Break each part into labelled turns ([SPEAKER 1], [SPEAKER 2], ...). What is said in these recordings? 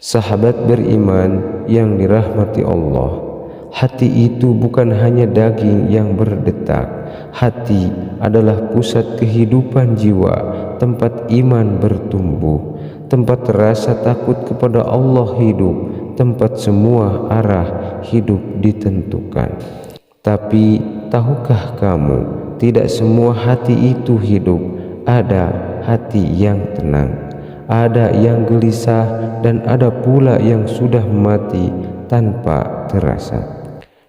[SPEAKER 1] Sahabat beriman yang dirahmati Allah, hati itu bukan hanya daging yang berdetak. Hati adalah pusat kehidupan jiwa, tempat iman bertumbuh, tempat rasa takut kepada Allah hidup, tempat semua arah hidup ditentukan. Tapi tahukah kamu, tidak semua hati itu hidup. Ada hati yang tenang, ada yang gelisah, dan ada pula yang sudah mati tanpa terasa.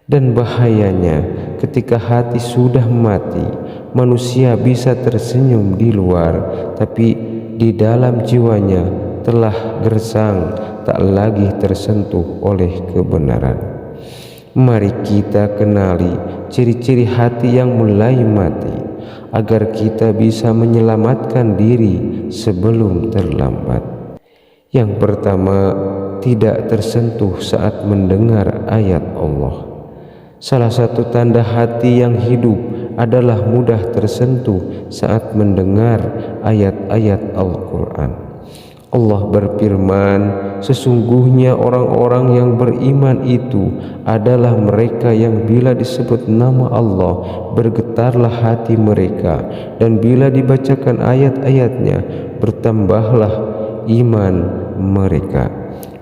[SPEAKER 1] Dan bahayanya, ketika hati sudah mati, manusia bisa tersenyum di luar, tapi di dalam jiwanya telah gersang, tak lagi tersentuh oleh kebenaran. Mari kita kenali ciri-ciri hati yang mulai mati, agar kita bisa menyelamatkan diri sebelum terlambat. Yang pertama, tidak tersentuh saat mendengar ayat Allah. Salah satu tanda hati yang hidup adalah mudah tersentuh saat mendengar ayat-ayat Al-Quran. Allah berfirman, sesungguhnya orang-orang yang beriman itu adalah mereka yang bila disebut nama Allah bergetarlah hati mereka, dan bila dibacakan ayat-ayatnya bertambahlah iman mereka.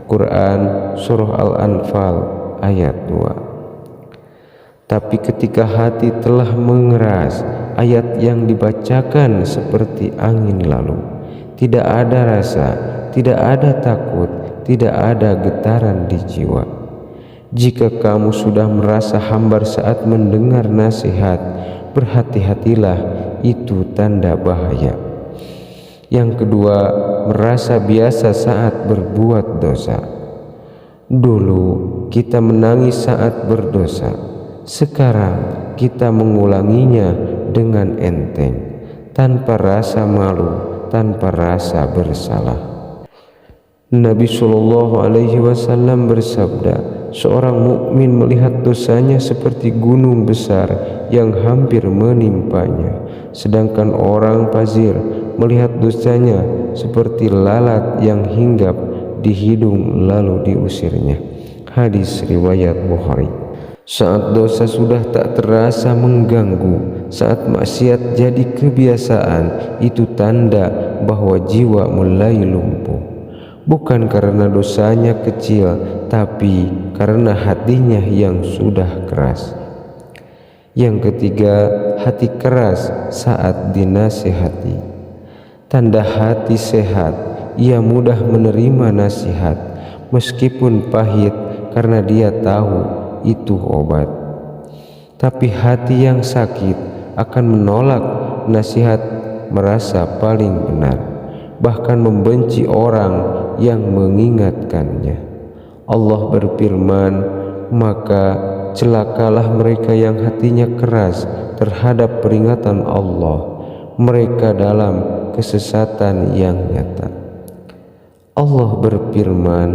[SPEAKER 1] Quran Surah Al-Anfal ayat 2. Tapi ketika hati telah mengeras, ayat yang dibacakan seperti angin lalu. Tidak ada rasa, tidak ada takut, tidak ada getaran di jiwa. Jika kamu sudah merasa hambar saat mendengar nasihat, berhati-hatilah, itu tanda bahaya. Yang kedua, merasa biasa saat berbuat dosa. Dulu kita menangis saat berdosa, sekarang kita mengulanginya dengan enteng, tanpa rasa malu, tanpa rasa bersalah. Nabi SAW bersabda, seorang mukmin melihat dosanya seperti gunung besar yang hampir menimpanya, sedangkan orang fajir melihat dosanya seperti lalat yang hinggap di hidung lalu diusirnya. Hadis riwayat Bukhari. Saat dosa sudah tak terasa mengganggu, saat maksiat jadi kebiasaan, itu tanda bahwa jiwa mulai lumpuh. Bukan karena dosanya kecil, tapi karena hatinya yang sudah keras. Yang ketiga, hati keras saat dinasihati. Tanda hati sehat, ia mudah menerima nasihat, meskipun pahit, karena dia tahu itu obat. Tapi hati yang sakit akan menolak nasihat, merasa paling benar, bahkan membenci orang yang mengingatkannya. Allah berfirman, maka celakalah mereka yang hatinya keras terhadap peringatan Allah, mereka dalam kesesatan yang nyata. Allah berfirman,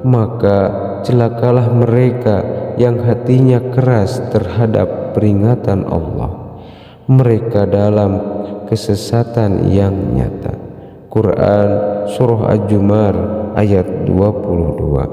[SPEAKER 1] maka celakalah mereka yang hatinya keras terhadap peringatan Allah, mereka dalam kesesatan yang nyata. Quran Surah Al-Jumar ayat 22.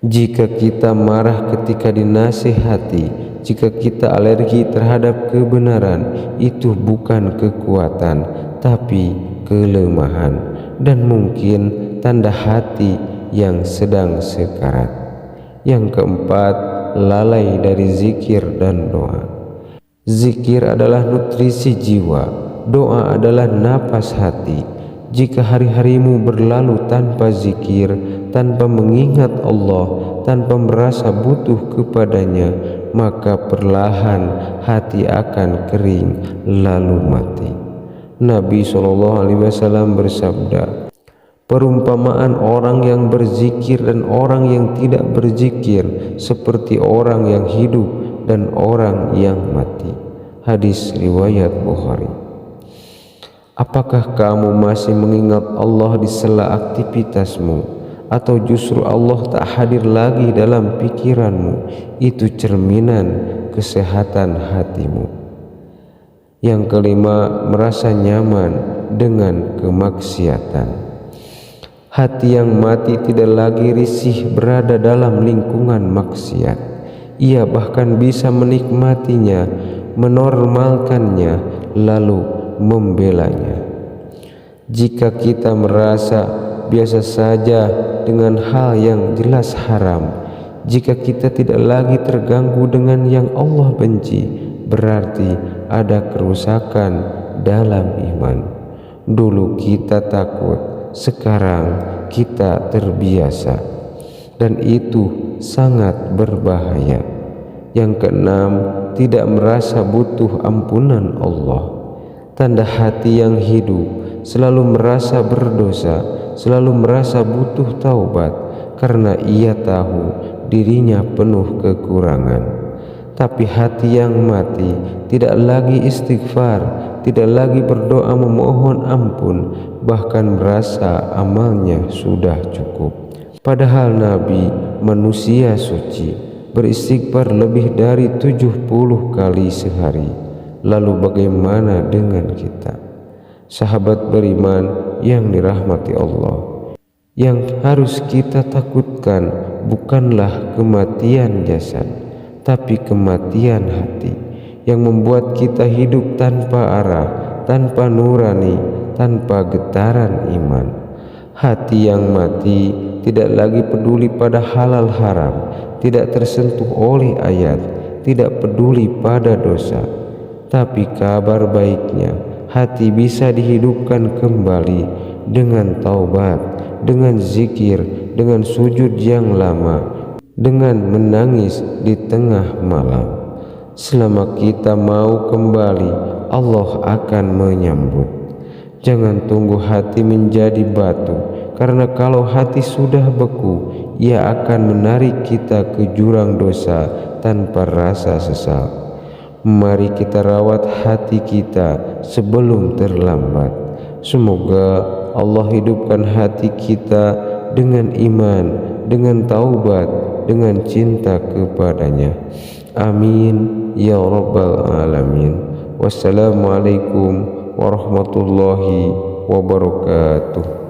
[SPEAKER 1] Jika kita marah ketika dinasihati, jika kita alergi terhadap kebenaran, itu bukan kekuatan, tapi kelemahan, dan mungkin tanda hati yang sedang sekarat. Yang keempat, lalai dari zikir dan doa. Zikir adalah nutrisi jiwa, doa adalah napas hati. Jika hari-harimu berlalu tanpa zikir, tanpa mengingat Allah, tanpa merasa butuh kepadanya, maka perlahan hati akan kering lalu mati. Nabi SAW bersabda, perumpamaan orang yang berzikir dan orang yang tidak berzikir seperti orang yang hidup dan orang yang mati. Hadis riwayat Bukhari. Apakah kamu masih mengingat Allah di sela aktivitasmu, atau justru Allah tak hadir lagi dalam pikiranmu? Itu cerminan kesehatan hatimu. Yang kelima, merasa nyaman dengan kemaksiatan. Hati yang mati tidak lagi risih berada dalam lingkungan maksiat. Ia bahkan bisa menikmatinya, menormalkannya, lalu membelanya. Jika kita merasa biasa saja dengan hal yang jelas haram, jika kita tidak lagi terganggu dengan yang Allah benci, berarti ada kerusakan dalam iman. Dulu kita takut, sekarang kita terbiasa, dan itu sangat berbahaya. Yang keenam, tidak merasa butuh ampunan Allah. Tanda hati yang hidup selalu merasa berdosa, selalu merasa butuh taubat, karena ia tahu dirinya penuh kekurangan. Tapi hati yang mati tidak lagi istighfar, tidak lagi berdoa memohon ampun, bahkan merasa amalnya sudah cukup. Padahal Nabi, manusia suci, beristighfar lebih dari 70 kali sehari. Lalu bagaimana dengan kita? Sahabat beriman yang dirahmati Allah, yang harus kita takutkan bukanlah kematian jasad, tapi kematian hati, yang membuat kita hidup tanpa arah, tanpa nurani, tanpa getaran iman. Hati yang mati tidak lagi peduli pada halal haram, tidak tersentuh oleh ayat, tidak peduli pada dosa. Tapi kabar baiknya, hati bisa dihidupkan kembali dengan taubat, dengan zikir, dengan sujud yang lama, dengan menangis di tengah malam. Selama kita mau kembali, Allah akan menyambut. Jangan tunggu hati menjadi batu, karena kalau hati sudah beku, ia akan menarik kita ke jurang dosa tanpa rasa sesal. Mari kita rawat hati kita sebelum terlambat. Semoga Allah hidupkan hati kita dengan iman, dengan taubat, dengan cinta kepadanya. Amin ya rabbal alamin. Wassalamualaikum warahmatullahi wabarakatuh.